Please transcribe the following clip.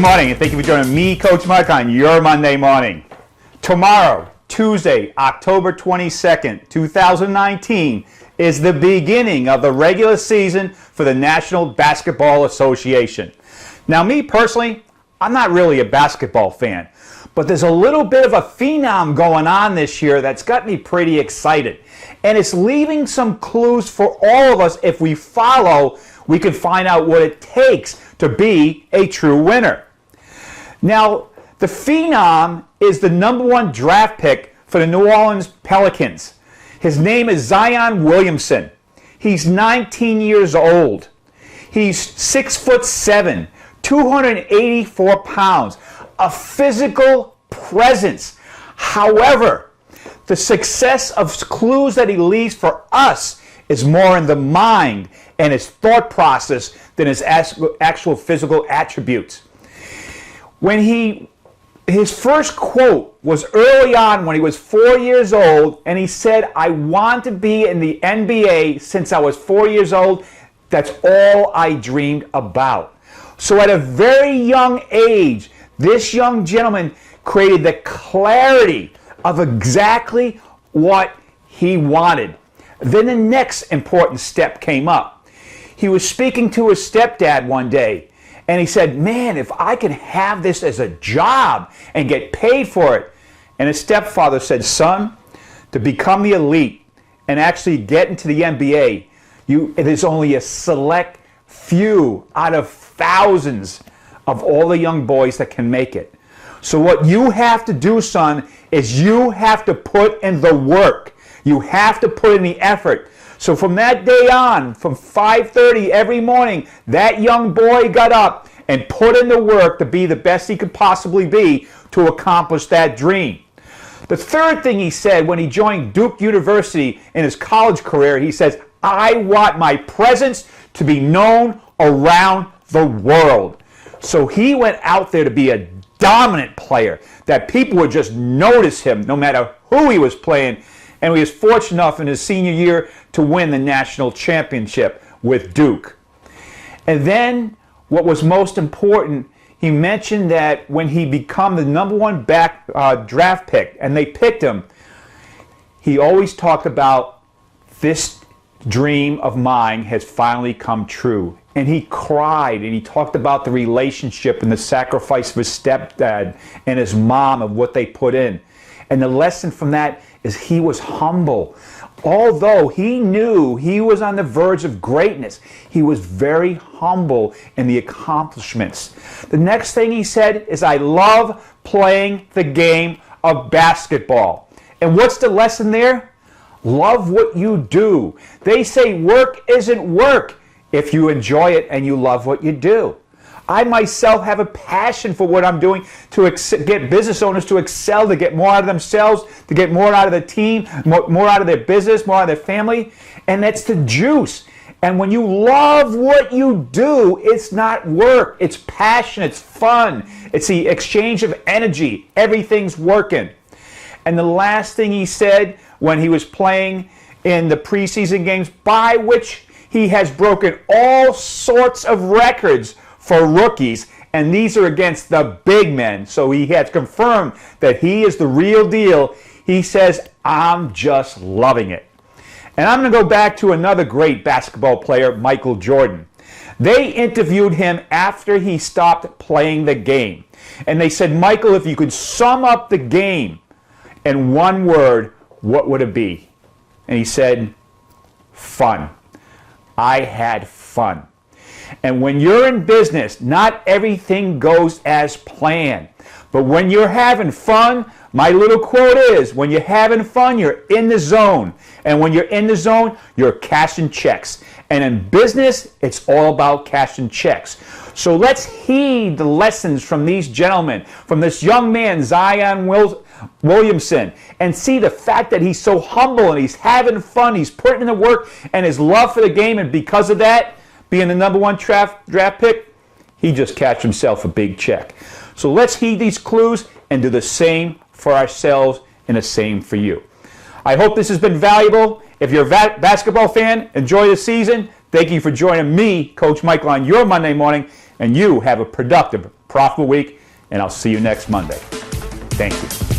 morning, and thank you for joining me, Coach Mike, on your Monday morning. Tomorrow, Tuesday, October 22nd, 2019, is the beginning of the regular season for the National Basketball Association. Now, me personally, I'm not really a basketball fan, but there's a little bit of a phenom going on this year that's got me pretty excited. And it's leaving some clues for all of us. If we follow, we can find out what it takes to be a true winner. Now, the phenom is the #1 draft pick for the New Orleans Pelicans. His name is Zion Williamson. He's 19 years old. He's 6'7", 284 pounds, a physical presence. However, the success of clues that he leaves for us is more in the mind and his thought process than his actual physical attributes. His first quote was early on when he was 4 years old, and he said, "I want to be in the NBA since I was 4 years old. That's all I dreamed about." So at a very young age, this young gentleman created the clarity of exactly what he wanted. Then the next important step came up. He was speaking to his stepdad one day, and he said, "Man, if I could have this as a job and get paid for it." And his stepfather said, "Son, to become the elite and actually get into the NBA, it is only a select few out of thousands of all the young boys that can make it. So what you have to do, son, is you have to put in the work. You have to put in the effort." So from that day on, from 5:30 every morning, that young boy got up and put in the work to be the best he could possibly be to accomplish that dream. The third thing he said when he joined Duke University in his college career, he says, "I want my presence to be known around the world." So he went out there to be a dominant player, that people would just notice him no matter who he was playing. And he was fortunate enough in his senior year to win the national championship with Duke. And then, what was most important, he mentioned that when he became the #1 draft pick, and they picked him, he always talked about, "This dream of mine has finally come true." And he cried, and he talked about the relationship and the sacrifice of his stepdad and his mom of what they put in. And the lesson from that is he was humble. Although he knew he was on the verge of greatness, he was very humble in the accomplishments. The next thing he said is, "I love playing the game of basketball." And what's the lesson there? Love what you do. They say work isn't work if you enjoy it and you love what you do. I myself have a passion for what I'm doing to get business owners to excel, to get more out of themselves, to get more out of the team, more out of their business, more out of their family. And that's the juice. And when you love what you do, it's not work. It's passion. It's fun. It's the exchange of energy. Everything's working. And the last thing he said when he was playing in the preseason games, by which he has broken all sorts of records for rookies, and these are against the big men. So he has confirmed that he is the real deal. He says, "I'm just loving it." And I'm going to go back to another great basketball player, Michael Jordan. They interviewed him after he stopped playing the game. And they said, "Michael, if you could sum up the game in one word, what would it be?" And he said, "Fun. I had fun." And when you're in business, not everything goes as planned. But when you're having fun, my little quote is, when you're having fun, you're in the zone. And when you're in the zone, you're cashing checks. And in business, it's all about cashing checks. So let's heed the lessons from these gentlemen, from this young man, Zion Williamson, and see the fact that he's so humble and he's having fun, he's putting in the work, and his love for the game, and because of that, being the #1 draft pick, he just cashed himself a big check. So let's heed these clues and do the same for ourselves and the same for you. I hope this has been valuable. If you're a basketball fan, enjoy the season. Thank you for joining me, Coach Michael, on your Monday morning, and you have a productive, profitable week, and I'll see you next Monday. Thank you.